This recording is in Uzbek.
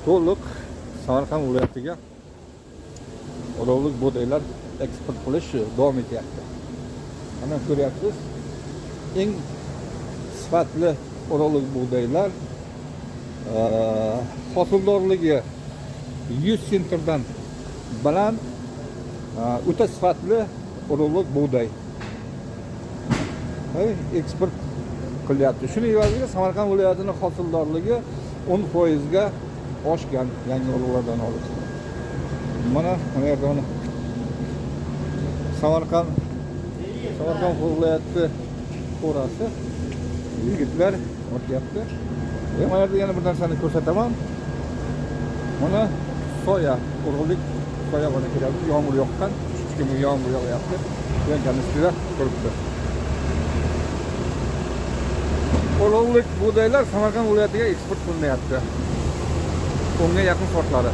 to'liq Samarqand viloyatiga olovlik bug'doylar eksport qilish davom etyapti. Mana ko'ryapsiz, eng sifatli olovlik bug'doylar hosildorligi 100 sentrdan baland o'ta sifatli olovlik bug'doy eksport qilyapti. Shuni evaziga Samarqand viloyatining hosildorligi 10% ga oshgan yangi olovlardan olib. Mana yerda Samarqand viloyati qo'rasi yigitlar o'tyapti. Mana yerda yana bir narsani ko'rsataman. Mana soya, urug'lik soya bana kelyapti. Yomg'ir yoqqan, kichkina yomg'ir yog'yapti. Yo'lkan ustida turibdi. Olovlik bug'doylar Samarqand viloyatiga eksport qilinyapti. 10 ga yaqin sortlari.